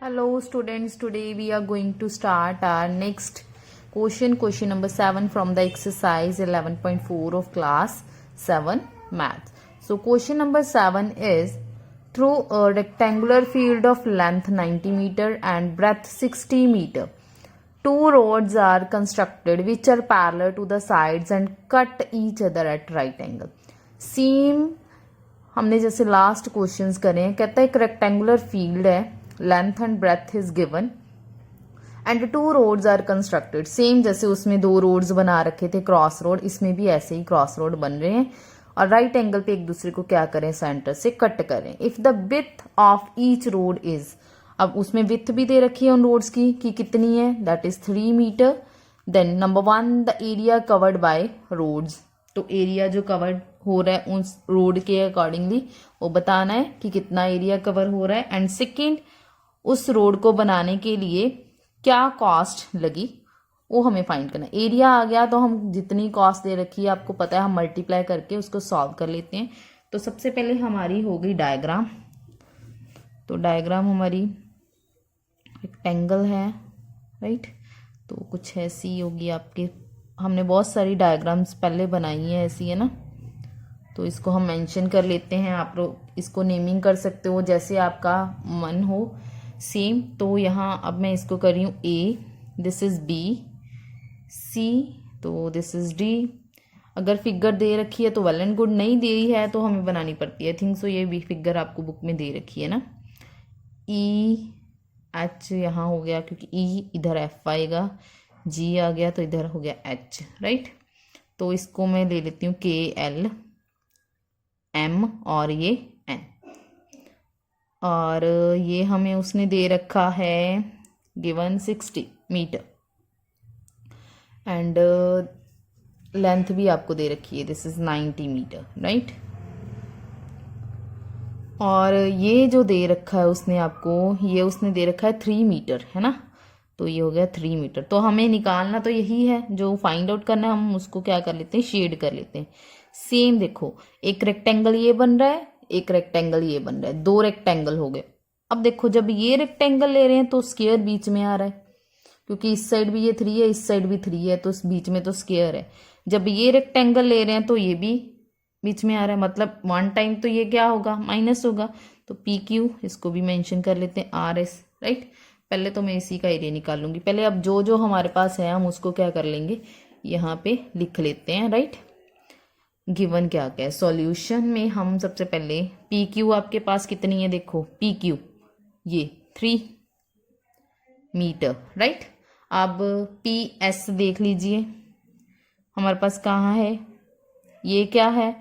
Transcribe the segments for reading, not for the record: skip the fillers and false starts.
Hello students, today we are going to start our next question number 7 from the exercise 11.4 of class 7 math. So question number 7 is, through a rectangular field of length 90 meter and breadth 60 meter, two roads are constructed which are parallel to the sides and cut each other at right angle. Same हमने जैसे last questions करे हैं, कहता है एक rectangular field है, length and breadth is given and two roads are constructed. Same जैसे उसमें दो रोड्स बना रखे थे क्रॉस रोड, इसमें भी ऐसे ही क्रॉस रोड बन रहे हैं और राइट एंगल पे एक दूसरे को क्या करें, सेंटर से कट करें. If the width of each road is, अब उसमें विड्थ भी दे रखी है उन रोड्स की कि कितनी है, that is 3 metre. Then number 1 the area covered by roads, तो एरिया जो कवर्ड हो रहा है उस रोड के अकॉर्डिंगली वो बताना है कि कितना एरिया कवर हो रहा है. एंड सेकेंड, उस रोड को बनाने के लिए क्या कॉस्ट लगी वो हमें फाइंड करना है. एरिया आ गया तो हम जितनी कॉस्ट दे रखी है आपको पता है, हम मल्टीप्लाई करके उसको सॉल्व कर लेते हैं. तो सबसे पहले हमारी हो गई डायग्राम. तो डायग्राम हमारी रेक्टेंगल है, राइट. तो कुछ ऐसी होगी आपके, हमने बहुत सारी डायग्राम्स पहले बनाई हैं ऐसी, है ना. तो इसको हम मेंशन कर लेते हैं, आप लोग इसको नेमिंग कर सकते हो जैसे आपका मन हो. सेम, तो यहाँ अब मैं इसको कर रही हूँ ए, दिस इज बी, सी, तो दिस इज डी. अगर फिगर दे रखी है तो वेल एंड गुड, नहीं दे रही है तो हमें बनानी पड़ती है. थिंक सो ये भी फिगर आपको बुक में दे रखी है ना. ई एच यहाँ हो गया क्योंकि ई इधर एफ आएगा, जी आ गया तो इधर हो गया एच, राइट. तो इसको मैं ले लेती हूँ के एल एम और ये एन. और ये हमें उसने दे रखा है गिवन 60 मीटर एंड लेंथ भी आपको दे रखी है, दिस इज 90 मीटर, राइट. और ये जो दे रखा है उसने आपको, ये उसने दे रखा है 3 मीटर, है ना. तो ये हो गया 3 मीटर. तो हमें निकालना तो यही है, जो फाइंड आउट करना है हम उसको क्या कर लेते हैं, शेड कर लेते हैं. सेम देखो, एक रेक्टेंगल ये बन रहा है, एक रेक्टेंगल ये बन रहा है, दो रेक्टेंगल हो गए. अब देखो जब ये रेक्टेंगल ले रहे हैं तो स्क्वायर बीच में आ रहा है, क्योंकि इस साइड भी ये 3 है, इस साइड भी 3 है, तो इस बीच में तो स्क्वायर है. जब ये रेक्टेंगल ले रहे हैं तो ये भी बीच में आ रहा है, मतलब 1 टाइम तो ये क्या होगा, माइनस होगा. तो पी क्यू इसको भी मेंशन कर लेते हैं, आर एस, राइट. पहले तो मैं इसी का एरिया निकालूंगी. पहले अब जो जो हमारे पास है हम उसको क्या कर लेंगे, यहाँ पे लिख लेते हैं, राइट. गिवन क्या क्या है सॉल्यूशन में, हम सबसे पहले पी क्यू आपके पास कितनी है, देखो पी क्यू ये 3 मीटर, राइट. अब पी एस देख लीजिए हमारे पास कहाँ है, ये क्या है,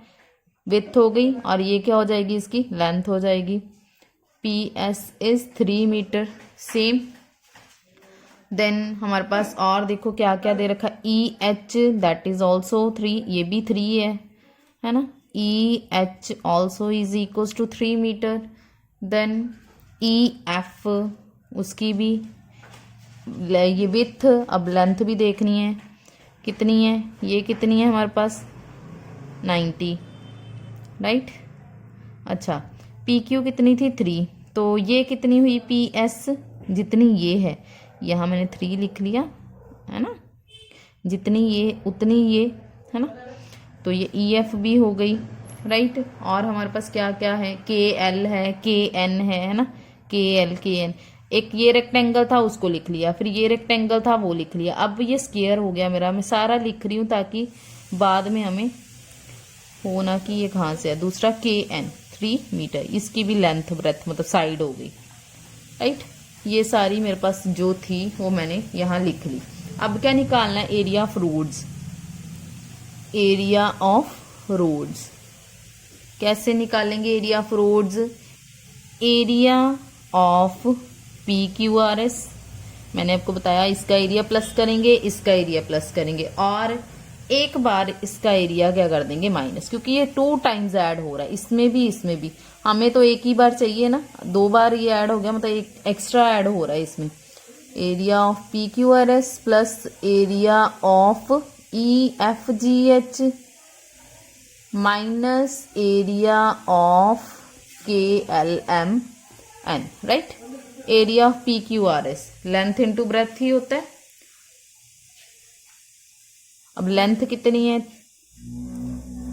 विड्थ हो गई और ये क्या हो जाएगी, इसकी लेंथ हो जाएगी. P S is 3 metre. Same then हमारे पास और देखो क्या क्या दे रखा, E H that is also 3, ये भी 3 है ना. E H also is equals to 3 metre. Then E F उसकी भी ये विड्थ, अब लेंथ भी देखनी है कितनी है, ये कितनी है हमारे पास 90, राइट. अच्छा पी क्यू कितनी थी 3, तो ये कितनी हुई पी एस, जितनी ये है, यहाँ मैंने 3 लिख लिया, है ना. जितनी ये उतनी ये, है ना. तो ये ई एफ भी हो गई, राइट. और हमारे पास क्या क्या है, के एल है, के एन है ना, के एल के एन. एक ये रेक्टेंगल था उसको लिख लिया, फिर ये रेक्टेंगल था वो लिख लिया. अब ये स्क्वायर हो गया मेरा, मैं सारा लिख रही हूँ ताकि बाद में हमें होना कि ये कहाँ से है. दूसरा के एन 3 मीटर, इसकी भी लेंथ ब्रेथ मतलब साइड हो गई, राइट. ये सारी मेरे पास जो थी वो मैंने यहाँ लिख ली. अब क्या निकालना है, area of roads. Area of roads कैसे निकालेंगे, area of roads, area of P Q R S. मैंने आपको बताया इसका एरिया प्लस करेंगे, इसका एरिया प्लस करेंगे और एक बार इसका एरिया क्या कर देंगे माइनस, क्योंकि ये 2 टाइम्स ऐड हो रहा है, इसमें भी. हमें तो एक ही बार चाहिए ना, 2 बार ये ऐड हो गया, मतलब एक एक्स्ट्रा ऐड हो रहा है इसमें. Area of P Q R S plus area of E F G H minus area of K L M N, right. Area of P Q R S, length into breadth ही होता है। अब length कितनी है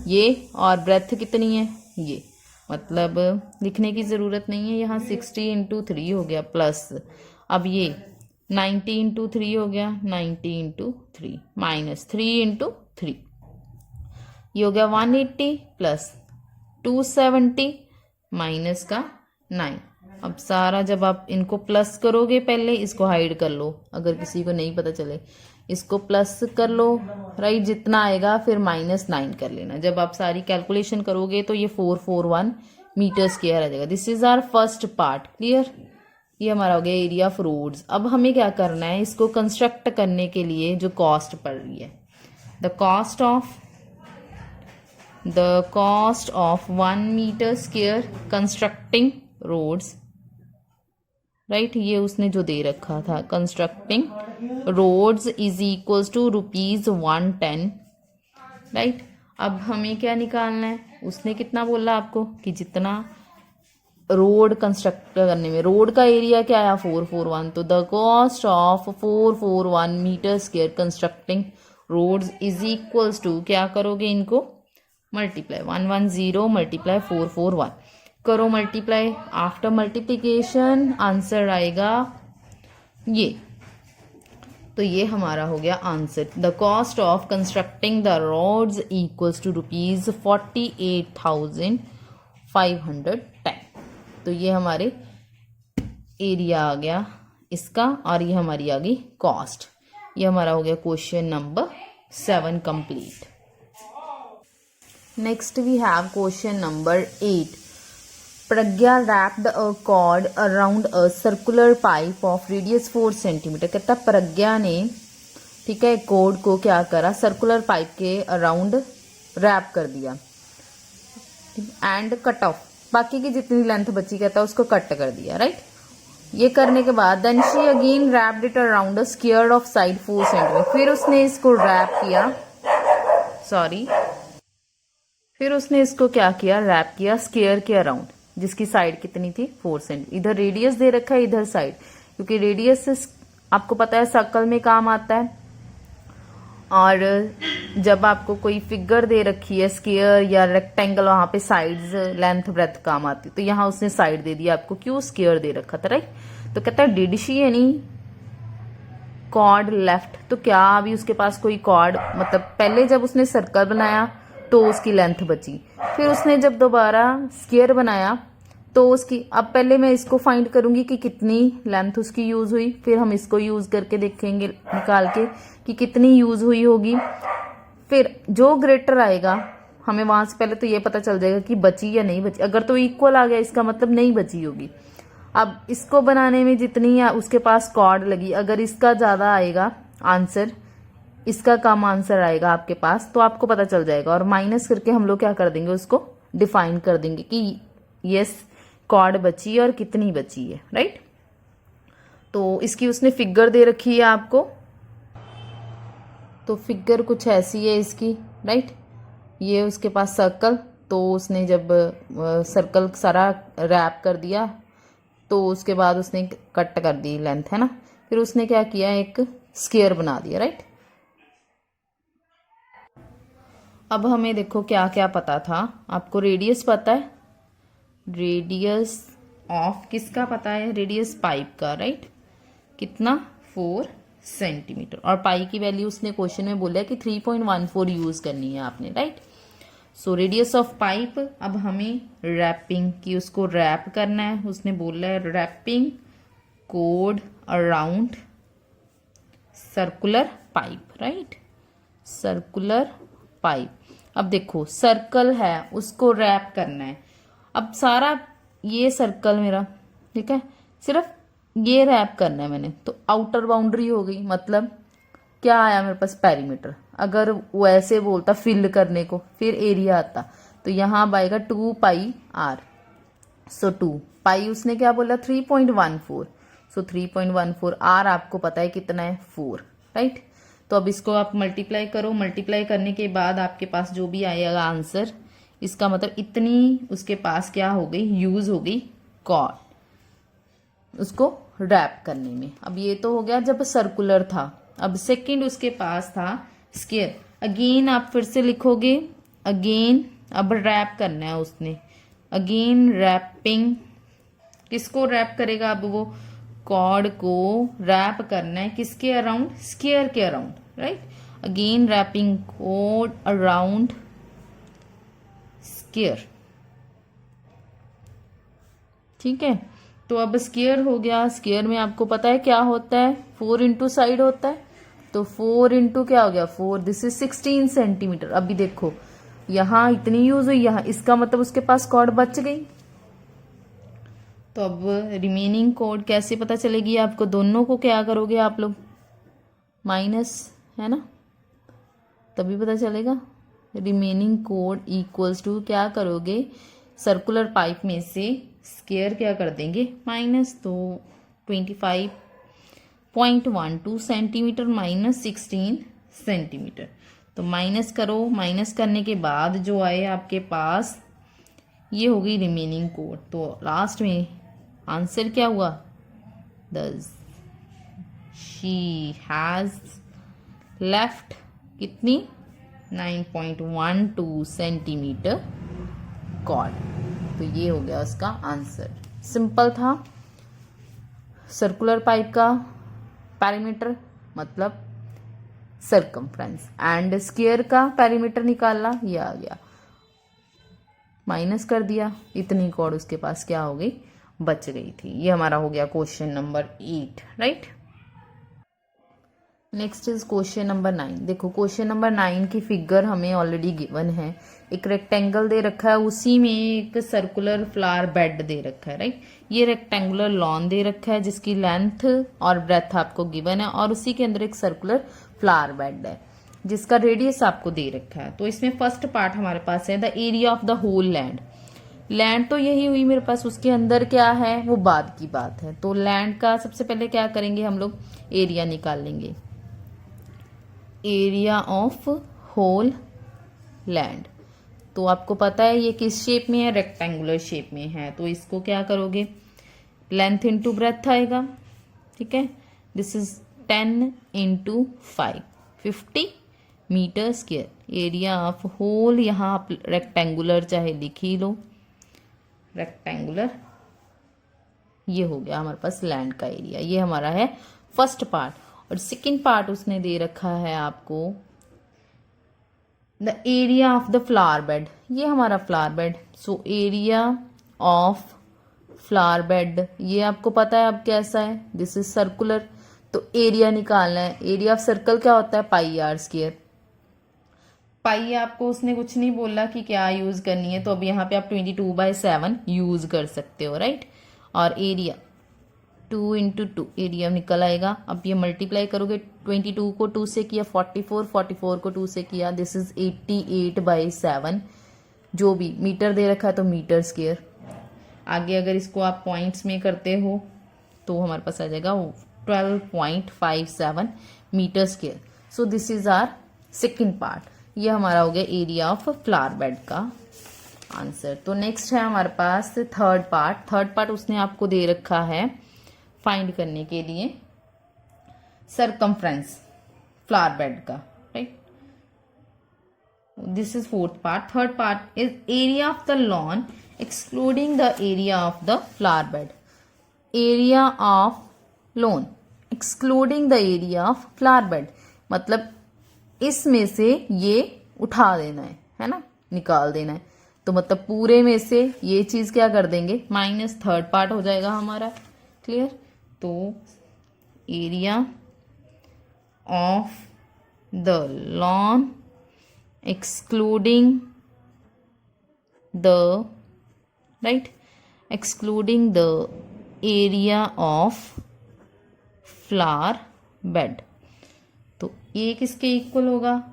ये और breath कितनी है ये, मतलब लिखने की ज़रूरत नहीं है, यहाँ 60 इंटू 3 हो गया प्लस, अब ये 90 इंटू 3 हो गया, 90 इंटू 3 माइनस 3 इंटू 3, ये हो गया 180 प्लस 270 माइनस का 9। अब सारा जब आप इनको प्लस करोगे, पहले इसको हाइड कर लो अगर किसी को नहीं पता चले, इसको प्लस कर लो राइट, जितना आएगा फिर -9 कर लेना। जब आप सारी कैलकुलेशन करोगे तो ये 441 मीटर स्क्वायर आ जाएगा। This is our first part, clear. ये हमारा हो गया एरिया ऑफ रोड्स। अब हमें क्या करना है, इसको कंस्ट्रक्ट करने के लिए जो कॉस्ट पड़ रही है, the cost of 1 metre square constructing roads, right, ये उसने जो दे रखा था, constructing roads is equals to ₹110, right. अब हमें क्या निकालना है, उसने कितना बोला आपको कि जितना रोड कंस्ट्रक्ट करने में, रोड का एरिया क्या आया 441, तो the cost of 441 metre square constructing roads is equals to, क्या करोगे इनको मल्टीप्लाई, 110 मल्टीप्लाई 441 करो मल्टीप्लाई, आफ्टर मल्टीप्लिकेशन आंसर आएगा ये, तो ये हमारा हो गया answer. The cost of constructing the roads equals to ₹48,510, तो ये हमारे एरिया आ गया इसका, और ये हमारी आ गई कॉस्ट। ये हमारा हो गया question number 7 complete. Next we have question number 8। Pragya wrapped a cord around a circular pipe of radius 4 centimetre. कहता प्रज्ञा ने, ठीक है, कॉर्ड को क्या करा, सर्कुलर पाइप के अराउंड रैप कर दिया एंड कट ऑफ, बाकी की जितनी लेंथ बची कहता उसको कट कर दिया, राइट। ये करने के बाद then she again wrapped it around a square of side 4 centimetre, फिर उसने इसको रैप किया, फिर उसने इसको क्या किया, रैप किया स्क्वायर के अराउंड, जिसकी साइड कितनी थी 4 सेंटीमीटर। इधर रेडियस दे रखा है, इधर साइड, क्योंकि रेडियस आपको पता है सर्कल में काम आता है, और जब आपको कोई फिगर दे रखी है स्क्वायर या रेक्टेंगल, वहां पे साइड्स लेंथ ब्रेथ काम आती है, तो यहाँ उसने साइड दे दिया आपको, क्यों, स्क्वायर दे रखा था, राइट। तो कहता है did she any cord left, तो क्या अभी उसके पास कोई कॉर्ड, मतलब पहले जब उसने सर्कल बनाया तो उसकी लेंथ बची, फिर उसने जब दोबारा स्क्वायर बनाया तो उसकी, अब पहले मैं इसको फाइंड करूंगी कि कितनी लेंथ उसकी यूज हुई, फिर हम इसको यूज करके देखेंगे निकाल के कि कितनी यूज हुई होगी, फिर जो ग्रेटर आएगा हमें वहां से पहले तो ये पता चल जाएगा कि बची या नहीं बची। अगर तो इक्वल आ गया इसका मतलब नहीं बची होगी। अब इसको बनाने में जितनी उसके पास कॉर्ड लगी, अगर इसका ज्यादा आएगा आंसर, इसका कम आंसर आएगा आपके पास, तो आपको पता चल जाएगा, और माइनस करके हम लोग क्या कर देंगे, उसको डिफाइन कर देंगे कि यस कॉर्ड बची और कितनी बची है, राइट। तो इसकी उसने फिगर दे रखी है आपको, तो फिगर कुछ ऐसी है इसकी, राइट। ये उसके पास सर्कल, तो उसने जब सर्कल सारा रैप कर दिया तो उसके बाद उसने कट कर दी लेंथ, है ना, फिर उसने क्या किया, एक स्क्वायर बना दिया, राइट। अब हमें देखो क्या क्या पता था आपको, रेडियस पता है, रेडियस ऑफ किसका पता है, रेडियस पाइप का, राइट, कितना 4 सेंटीमीटर, और पाई की वैल्यू उसने क्वेश्चन में बोला है कि 3.14 यूज करनी है आपने, right. So radius of pipe. अब हमें रैपिंग की, उसको रैप करना है, उसने बोला है wrapping cord around circular pipe, right, circular pipe. अब देखो सर्कल है, उसको रैप करना है, अब सारा ये सर्कल मेरा, ठीक है, सिर्फ ये रैप करना है मैंने, तो आउटर बाउंड्री हो गई, मतलब क्या आया मेरे पास, पेरीमीटर। अगर वो ऐसे बोलता फिल करने को, फिर एरिया आता, तो यहाँ आएगा 2πr, सो 2 पाई उसने क्या बोला 3.14, सो 3.14, आर आपको पता है कितना है 4, राइट। तो अब इसको आप मल्टीप्लाई करो, मल्टीप्लाई करने के बाद आपके पास जो भी आएगा आंसर, इसका मतलब इतनी उसके पास क्या हो गई, यूज हो गई कॉर्ड, उसको रैप करने में। अब ये तो हो गया जब सर्कुलर था। अब सेकंड उसके पास था स्क्वायर। अगेन आप फिर से लिखोगे, अगेन अब रैप करना है उसने, अगेन रैपिंग। किसको रैप करेगा? अब वो कॉर्ड को रैप करना है किसके अराउंड? स्क्वायर के around, right. Again wrapping cord around square, ठीक है। तो अब स्क्वायर हो गया। स्क्वायर में आपको पता है क्या होता है? 4 इंटू साइड होता है। तो 4 इंटू क्या हो गया? 4, दिस इज 16 सेंटीमीटर। अभी देखो यहां इतनी यूज हुई, यहां इसका मतलब उसके पास कॉर्ड बच गई। तो अब रिमेनिंग कॉर्ड कैसे पता चलेगी आपको? दोनों को क्या करोगे आप लोग? माइनस, है ना, तभी पता चलेगा। रिमेनिंग कॉर्ड इक्वल्स टू क्या करोगे? सर्कुलर पाइप में से स्क्वायर क्या कर देंगे? माइनस। तो 25.12 सेंटीमीटर माइनस 16 सेंटीमीटर। तो माइनस करो, माइनस करने के बाद जो आए आपके पास ये हो गई रिमेनिंग कॉर्ड। तो लास्ट में आंसर क्या हुआ? शी हैज लेफ्ट कितनी? 9.12 सेंटीमीटर कॉर्ड। तो ये हो गया उसका आंसर। सिंपल था। सर्कुलर पाइप का पैरामीटर मतलब सर्कमफ्रेंस, एंड स्क्वायर का पैरामीटर निकालना, ये आ गया। माइनस कर दिया, इतनी कॉर्ड उसके पास क्या हो गई? बच गई थी। ये हमारा हो गया question number 8, right. Next is question number 9। देखो क्वेश्चन नंबर 9 की फिगर हमें ऑलरेडी गिवन है। एक रेक्टेंगल दे रखा है, उसी में एक सर्कुलर फ्लावर बेड दे रखा है, राइट। ये रेक्टेंगुलर लॉन दे रखा है जिसकी लेंथ और ब्रेथ आपको गिवन है, और उसी के अंदर एक सर्कुलर फ्लावर बेड है जिसका रेडियस आपको दे रखा है। तो इसमें फर्स्ट पार्ट हमारे पास है the area of the whole land. Land तो यही हुई मेरे पास, उसके अंदर क्या है वो बाद की बात है। तो लैंड का सबसे पहले क्या करेंगे हम लोग? एरिया निकाल लेंगे। एरिया ऑफ होल लैंड, तो आपको पता है ये किस शेप में है? रेक्टेंगुलर शेप में है। तो इसको क्या करोगे? लेंथ इंटू ब्रेथ आएगा, ठीक है। This is 10 into 5, 50 metre square. Area of whole, यहाँ आप रेक्टेंगुलर चाहे लिख ही लो, रेक्टेंगुलर। ये हो गया हमारे पास लैंड का एरिया। ये हमारा है फर्स्ट पार्ट। और सेकंड पार्ट उसने दे रखा है आपको the area of the flower bed. ये हमारा flower bed. So area of flower bed, ये आपको पता है अब कैसा है? This is circular. तो एरिया निकालना है। एरिया ऑफ सर्कल क्या होता है? पाई आर स्क्वायर। पाई आपको उसने कुछ नहीं बोला कि क्या यूज करनी है, तो अब यहाँ पे आप 22/7 यूज कर सकते हो, राइट। और एरिया 2 इंटू 2 एरिया निकल आएगा। अब ये मल्टीप्लाई करोगे, 22 को 2 से किया 44, 44 को 2 से किया, दिस इज 88/7। जो भी मीटर दे रखा है तो मीटर स्क्वायर। आगे अगर इसको आप पॉइंट्स में करते हो तो हमारे पास आ जाएगा 12.57 metre square. So this is our second part. ये हमारा हो गया एरिया ऑफ फ्लावर बेड का आंसर। तो नेक्स्ट है हमारे पास थर्ड पार्ट। थर्ड पार्ट उसने आपको दे रखा है फाइंड करने के लिए सरकमफ्रेंस फ्लावर बेड का, right. This is fourth part. Third part is area of the lawn excluding the area of the flower bed. Area of lawn excluding the area of flower bed, मतलब इसमें से ये उठा देना है ना, निकाल देना है। तो मतलब पूरे में से ये चीज क्या कर देंगे? माइनस थर्ड पार्ट हो जाएगा हमारा। क्लियर? तो area of the lawn excluding the, right, excluding the area of flower bed. तो ये किसके इक्वल होगा?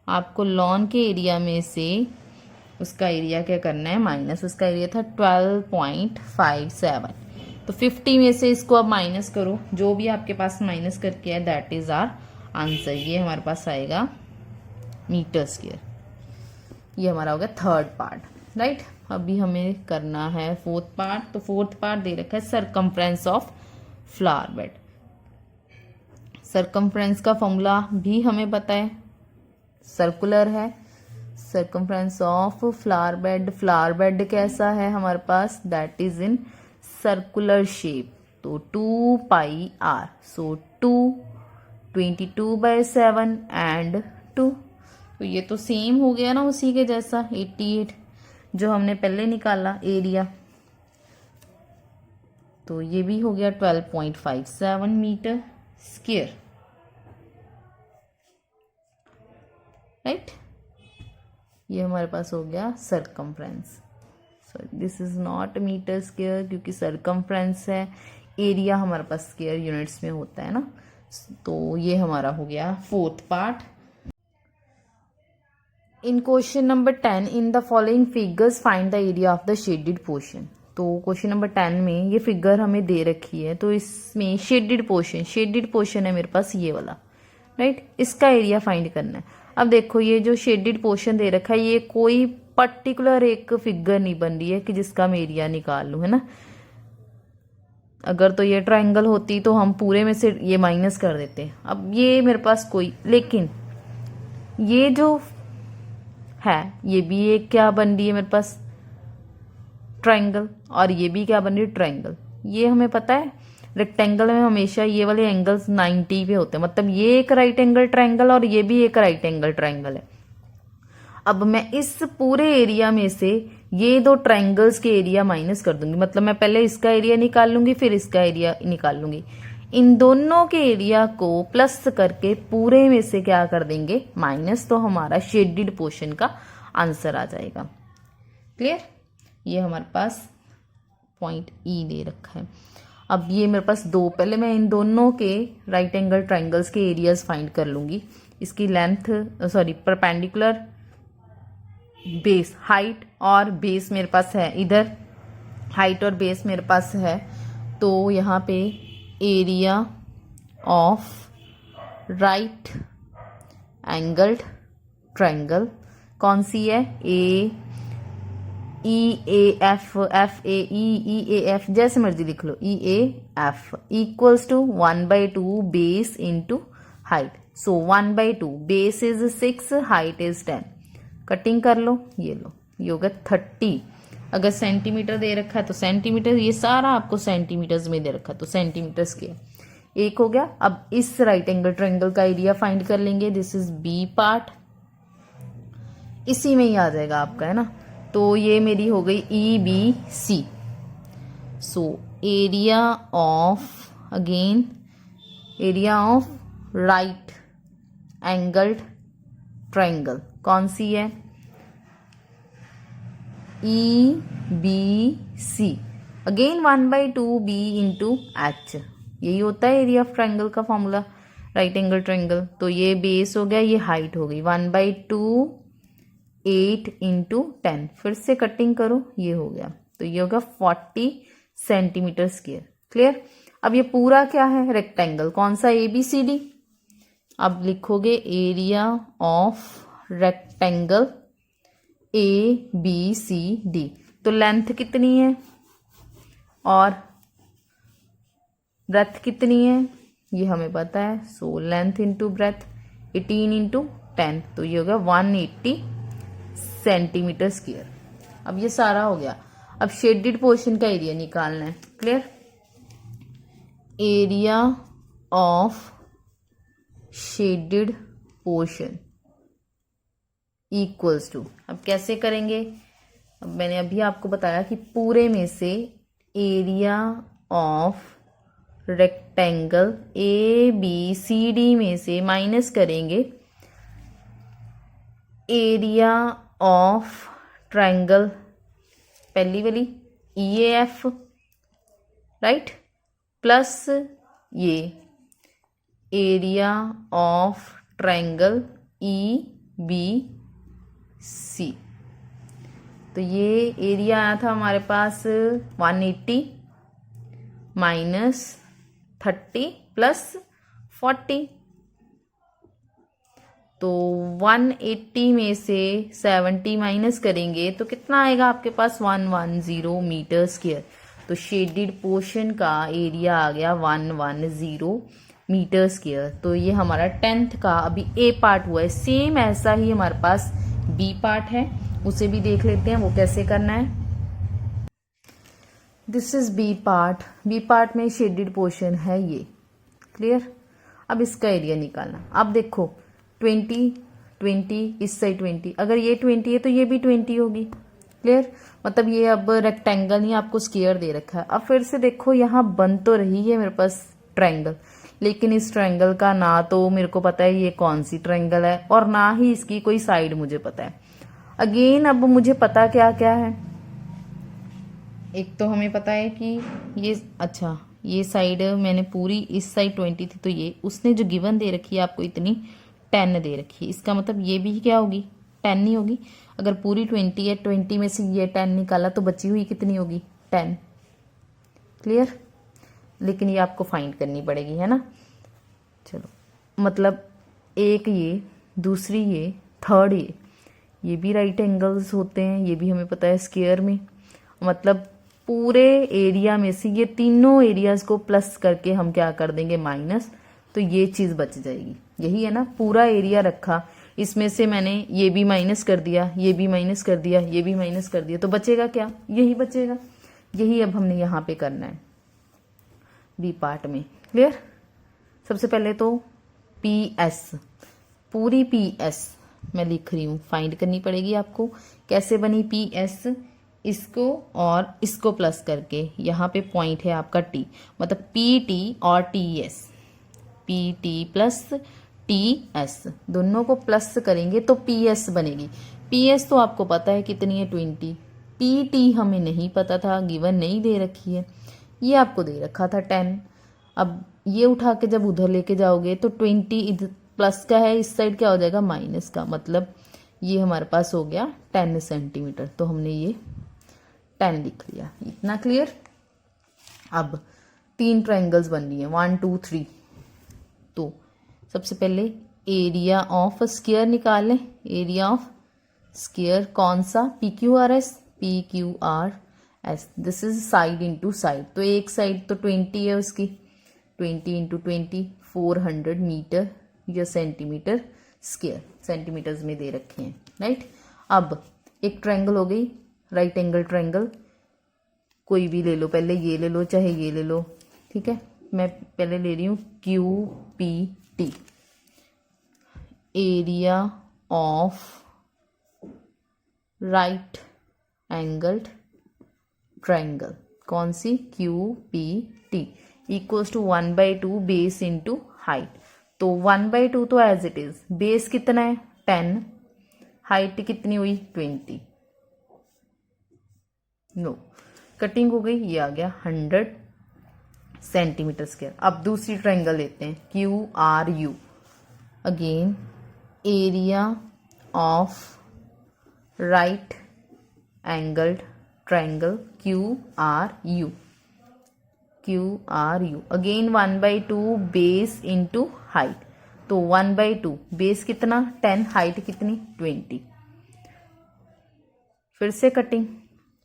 आपको लॉन के एरिया में से उसका एरिया क्या करना है? माइनस। उसका एरिया था 12.57। तो 50 में से इसको अब माइनस करो, जो भी आपके पास माइनस करके है दैट इज आर आंसर। ये हमारे पास आएगा मीटर स्क्वायर। ये हमारा हो गया थर्ड पार्ट, राइट। अभी हमें करना है फोर्थ पार्ट। तो फोर्थ पार्ट दे रखा है circumference of flower bed. Circumference का फॉर्मूला भी हमें पता है, सर्कुलर है। सरकमफ्रेंस ऑफ फ्लावर बेड कैसा है हमारे पास, that is in circular shape, तो 2 पाई आर, सो 2 22/7 एंड 2, तो ये तो सेम हो गया ना उसी के जैसा 88 जो हमने पहले निकाला एरिया, तो ये भी हो गया 12.57 मीटर स्क्वायर, राइट। ये हमारे पास हो गया circumference. So this is not metre square क्योंकि सरकमफ्रेंस है, एरिया हमारे पास स्क्वायर यूनिट्स में होता है ना। तो ये हमारा हो गया fourth part. In question number 10 in the following figures find the area of the shaded portion. तो क्वेश्चन नंबर 10 में ये फिगर हमें दे रखी है, तो इसमें शेडेड पोर्शन है मेरे पास ये वाला, राइट, इसका एरिया फाइंड करना है। अब देखो ये जो शेडेड पोर्शन दे रखा है ये कोई पर्टिकुलर एक फिगर नहीं बन रही है कि जिसका मैं एरिया निकाल लूँ, है ना। अगर तो ये ट्रायंगल होती तो हम पूरे में से ये माइनस कर देते। अब ये मेरे पास कोई, लेकिन ये जो है ये भी एक क्या बन रही है मेरे पास, ट्रायंगल, और ये भी क्या बन रही है, ट्रायंगल। ये हमें पता है रेक्टेंगल में हमेशा ये वाले एंगल्स 90 पे होते हैं, मतलब ये एक राइट एंगल ट्रायंगल और ये भी एक राइट एंगल ट्रायंगल है। अब मैं इस पूरे एरिया में से ये दो ट्रायंगल्स के एरिया माइनस कर दूंगी, मतलब मैं पहले इसका एरिया निकाल लूंगी फिर इसका एरिया निकाल लूंगी। इन दोनों के एरिया को प्लस करके पूरे में से क्या कर देंगे, माइनस, तो हमारा शेडेड पोर्शन का आंसर आ जाएगा। क्लियर। ये हमारे पास पॉइंट ई दे रखा है। अब ये मेरे पास दो, पहले मैं इन दोनों के राइट एंगल ट्रायंगल्स के एरियाज फाइंड कर लूंगी। इसकी लेंथ परपेंडिकुलर बेस, हाइट और बेस मेरे पास है, इधर हाइट और बेस मेरे पास है, तो यहाँ पे area of right angled triangle कौन सी है, EAF, FAE, जैसे मर्जी लिख लो, EAF equals to 1/2 base into height, so 1/2 base is 6, height is 10, cutting कर लो, ये लो, ये होगा 30। अगर सेंटीमीटर दे रखा है तो सेंटीमीटर, ये सारा आपको सेंटीमीटर्स में दे रखा है तो सेंटीमीटर स्क्वायर। एक हो गया। अब इस राइट एंगल ट्रायंगल का एरिया फाइंड कर लेंगे, दिस इज बी पार्ट, इसी में ही आ जाएगा आपका, है ना। तो ये मेरी हो गई EBC। So area of, again area of right angled triangle कौन सी है, EBC, again 1/2 B into H, यही होता है एरिया ऑफ ट्रायंगल का फॉर्मूला, राइट एंगल ट्रायंगल। तो ये बेस हो गया, ये हाइट हो गई, 1/2 8 इंटू 10, फिर से कटिंग करो, ये हो गया, तो ये होगा 40 सेंटीमीटर स्क्वायर। क्लियर। अब ये पूरा क्या है, रेक्टेंगल, कौन सा, ABCD। अब लिखोगे एरिया ऑफ रेक्टेंगल ABCD, तो लेंथ कितनी है और ब्रेथ कितनी है ये हमें पता है, so length into breath 18 into 10, तो ये हो गया 180 सेंटीमीटर स्क्वायर। अब ये सारा हो गया। अब शेडेड पोर्शन का एरिया निकालना है। Clear. Area of shaded portion equals to, अब कैसे करेंगे, अब मैंने अभी आपको बताया कि पूरे में से एरिया ऑफ रेक्टेंगल ABCD में से माइनस करेंगे एरिया ऑफ ट्रायंगल पहली वाली EAF, राइट, प्लस ये एरिया ऑफ ट्रायंगल EBC। तो ये एरिया आया था हमारे पास 180 माइनस 30 प्लस 40, तो 180 में से 70 माइनस करेंगे तो कितना आएगा आपके पास, 110 मीटर स्क्वायर। तो शेडेड पोर्शन का एरिया आ गया 110 मीटर स्क्वायर। तो ये हमारा 10th का अभी ए पार्ट हुआ है। सेम ऐसा ही हमारे पास बी पार्ट है, उसे भी देख लेते हैं वो कैसे करना है। This is B part. B part में शेडेड पोर्शन है ये, क्लियर। अब इसका एरिया निकालना। अब देखो 20 20 इस साइड 20, अगर ये 20 है तो ये भी 20 होगी, क्लियर। मतलब ये अब रेक्टेंगल नहीं आपको स्क्वायर दे रखा है। अब फिर से देखो यहाँ बन तो रही है मेरे पास ट्रायंगल, लेकिन इस ट्रायंगल का ना तो मेरे को पता है ये कौन सी ट्रायंगल है और ना ही इसकी कोई साइड मुझे पता है। अगेन अब मुझे पता क्या क्या है, एक तो हमें पता है कि ये, अच्छा ये साइड मैंने पूरी इस साइड 20 थी तो ये उसने जो गिवन दे रखी है आपको इतनी 10 दे रखी है, इसका मतलब ये भी क्या होगी 10 नहीं होगी। अगर पूरी 20 है, 20 में से ये 10 निकाला तो बची हुई कितनी होगी 10, क्लियर। लेकिन ये आपको फाइंड करनी पड़ेगी, है ना। चलो मतलब एक ये, दूसरी ये, थर्ड ये भी राइट एंगल्स होते हैं, ये भी हमें पता है स्क्वायर में। मतलब पूरे एरिया में से ये तीनों एरियाज को प्लस करके हम क्या कर देंगे माइनस, तो ये चीज बच जाएगी। यही है ना, पूरा एरिया रखा, इसमें से मैंने ये भी माइनस कर दिया, ये भी माइनस कर दिया, ये भी माइनस कर दिया, तो बचेगा क्या, यही बचेगा। यही अब हमने यहाँ पे करना है बी पार्ट में, क्लियर। सबसे पहले तो पी एस, पूरी पी एस मैं लिख रही हूँ, फाइंड करनी पड़ेगी आपको। कैसे बनी पी एस, इसको और इसको प्लस करके यहाँ पे पॉइंट है आपका टी, मतलब पी टी और T S, P T plus T S दोनों को प्लस करेंगे तो पी एस बनेगी। पी एस तो आपको पता है कितनी है 20, पी टी हमें नहीं पता था, गिवन नहीं दे रखी है, ये आपको दे रखा था 10। अब ये उठा के जब उधर लेके जाओगे तो 20 इधर प्लस का है, इस साइड क्या हो जाएगा माइनस का, मतलब ये हमारे पास हो गया 10 सेंटीमीटर। तो हमने ये 10 लिख लिया, इतना क्लियर। अब 3 ट्रायंगल्स बन रही हैं 1 2 3। तो सबसे पहले एरिया ऑफ स्क्वायर निकाल लें। एरिया ऑफ स्क्वायर कौन सा, P Q R S, P Q R S. This is side into side, तो एक साइड तो 20 है उसकी, 20 इंटू 20 400 मीटर या सेंटीमीटर स्क्वायर, सेंटीमीटर्स में दे रखे हैं, राइट। अब एक ट्रायंगल हो गई, राइट एंगल ट्रायंगल, कोई भी ले लो, पहले ये ले लो चाहे ये ले लो, ठीक है। मैं पहले ले रही हूँ Q P T, area of right angled triangle, कौन सी, Q P T, equals to 1/2 base into height. तो 1/2 तो एज इट इज, बेस कितना है 10, हाइट कितनी हुई 20, नो कटिंग हो गई, ये आ गया 100 सेंटीमीटर स्क्वायर। अब दूसरी ट्रायंगल लेते हैं Q R you, again area of right angled triangle Q R you, Q R you, again 1/2 base into height. तो 1/2 बेस कितना 10, हाइट कितनी 20, फिर से कटिंग,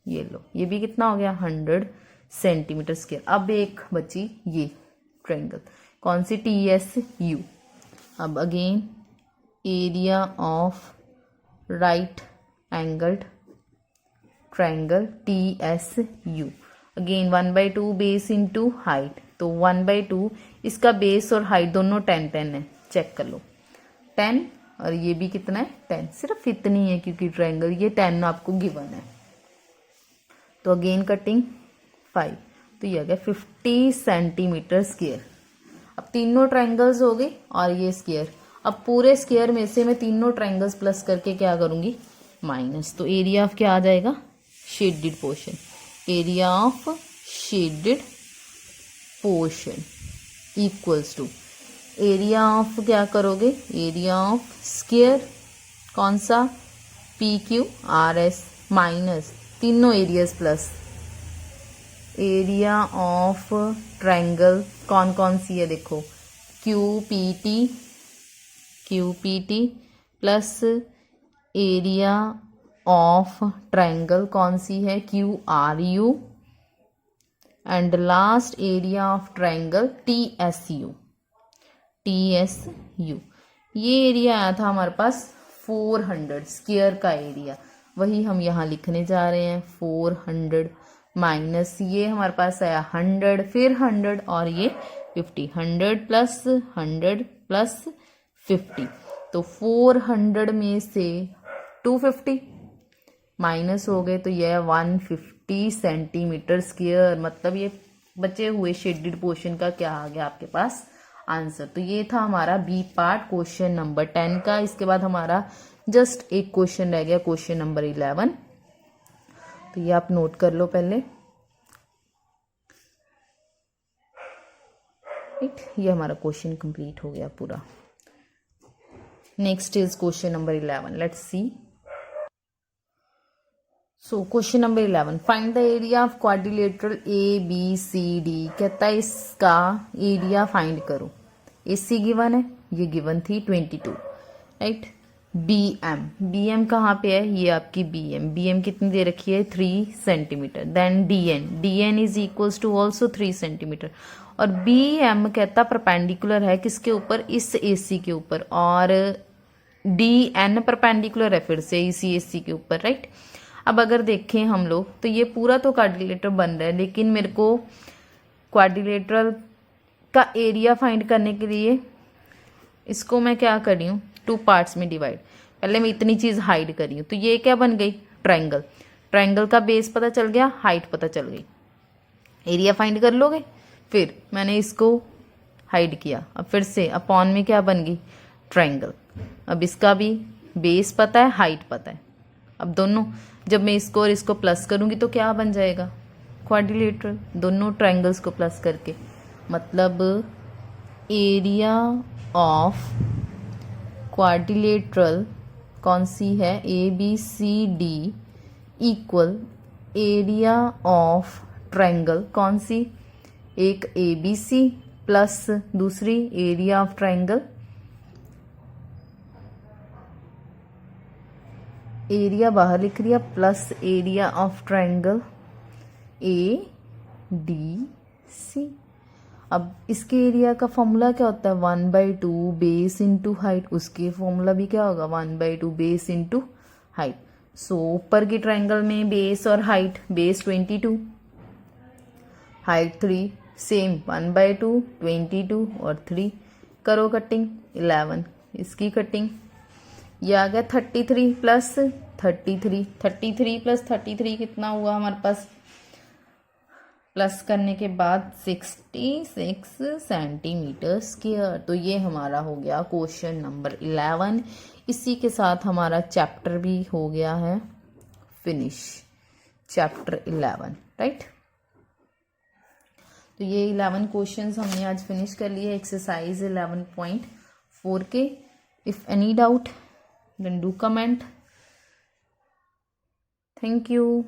ये लो, ये भी कितना हो गया 100 सेंटीमीटर स्क्वायर। अब एक बची ये ट्रायंगल, कौन सी, टी एस यू। अब again area of right angled triangle T S U, again 1/2 base into height. तो 1/2, इसका बेस और हाइट दोनों 10 है, चेक कर लो 10, और ये भी कितना है 10, सिर्फ इतनी है क्योंकि ट्रायंगल ये 10 आपको गिवन है। तो अगेन कटिंग 5, तो ये आ गया 50 सेंटीमीटर स्क्वायर। अब तीनों ट्रायंगल्स हो गए और ये स्क्वायर। अब पूरे स्क्वायर में से मैं तीनों ट्रायंगल्स प्लस करके क्या करूंगी माइनस, तो एरिया ऑफ क्या आ जाएगा shaded portion, area of shaded portion equals to area of क्या करोगे, एरिया ऑफ स्क्वायर कौन सा, P Q R S, minus तीनों areas plus area of triangle कौन कौन सी है देखो, Q P T plus area of triangle कौन सी है, Q R U, and last area of triangle TSU। ये एरिया आया था हमारे पास 400 स्क्वायर का एरिया, वही हम यहाँ लिखने जा रहे हैं 400 माइनस ये हमारे पास आया 100, फिर 100 और ये 50, 100 प्लस 100 प्लस 50, तो 400 में से 250 माइनस हो गए तो यह 150 सेंटीमीटर स्क्वायर, मतलब ये बचे हुए शेडेड पोर्शन का क्या आ गया आपके पास आंसर। तो ये था हमारा बी पार्ट क्वेश्चन नंबर 10 का। इसके बाद हमारा जस्ट एक क्वेश्चन रह गया, क्वेश्चन नंबर 11। तो ये आप नोट कर लो पहले, राइट। ये हमारा क्वेश्चन कंप्लीट हो गया पूरा। Next is question number 11, let's see. So question number 11, find the area of quadrilateral ABCD। कहता है इसका एरिया फाइंड करो। AC गिवन है, ये गिवन थी 22, राइट। BM कहाँ पे है, ये आपकी BM कितनी दे रखी है 3 centimetre. Then DN is equals to also 3 centimetre. और BM कहता परपेंडिकुलर है किसके ऊपर, इस AC के ऊपर, और DN परपेंडिकुलर है फिर से इसी AC के ऊपर, राइट। अब अगर देखें हम लोग तो ये पूरा तो क्वाड्रिलेटर बन रहा है, लेकिन मेरे को क्वाड्रिलेटरल का एरिया फाइंड करने के लिए इसको मैं क्या कर रही हूँ, 2 पार्ट्स में डिवाइड। पहले मैं इतनी चीज़ हाइड कर रही हूँ, तो ये क्या बन गई ट्रायंगल का बेस पता चल गया, हाइट पता चल गई, एरिया फाइंड कर लोगे। फिर मैंने इसको हाइड किया, अब फिर से अपॉन में क्या बन गई ट्रायंगल। अब इसका भी बेस पता है, हाइट पता है। अब दोनों जब मैं इसको और इसको प्लस करूंगी तो क्या बन जाएगा क्वाड्रिलेटरल, दोनों ट्रायंगल्स को प्लस करके, मतलब एरिया ऑफ क्वाड्रिलेटरल कौन सी है ABCD equal area of triangle कौन सी, एक ABC प्लस दूसरी एरिया ऑफ ट्रायंगल, एरिया बाहर लिख लिया plus area of triangle ADC। अब इसके एरिया का फॉर्मूला क्या होता है 1/2 बेस इंटू हाइट, उसके फॉर्मूला भी क्या होगा 1/2 बेस इंटू हाइट। सो ऊपर की ट्रायंगल में बेस और हाइट, बेस 22 हाइट 3, सेम 1/2 22 और 3, करो कटिंग 11, इसकी कटिंग ये आ गया 33 प्लस 33 प्लस 33 कितना हुआ हमारे पास, प्लस करने के बाद 66 सेंटीमीटर स्क्वायर। तो ये हमारा हो गया क्वेश्चन नंबर 11। इसी के साथ हमारा चैप्टर भी हो गया है फिनिश, चैप्टर 11, राइट। तो ये 11 क्वेश्चंस हमने आज फिनिश कर लिए एक्सरसाइज 11.4 के। If any doubt then do comment. Thank you.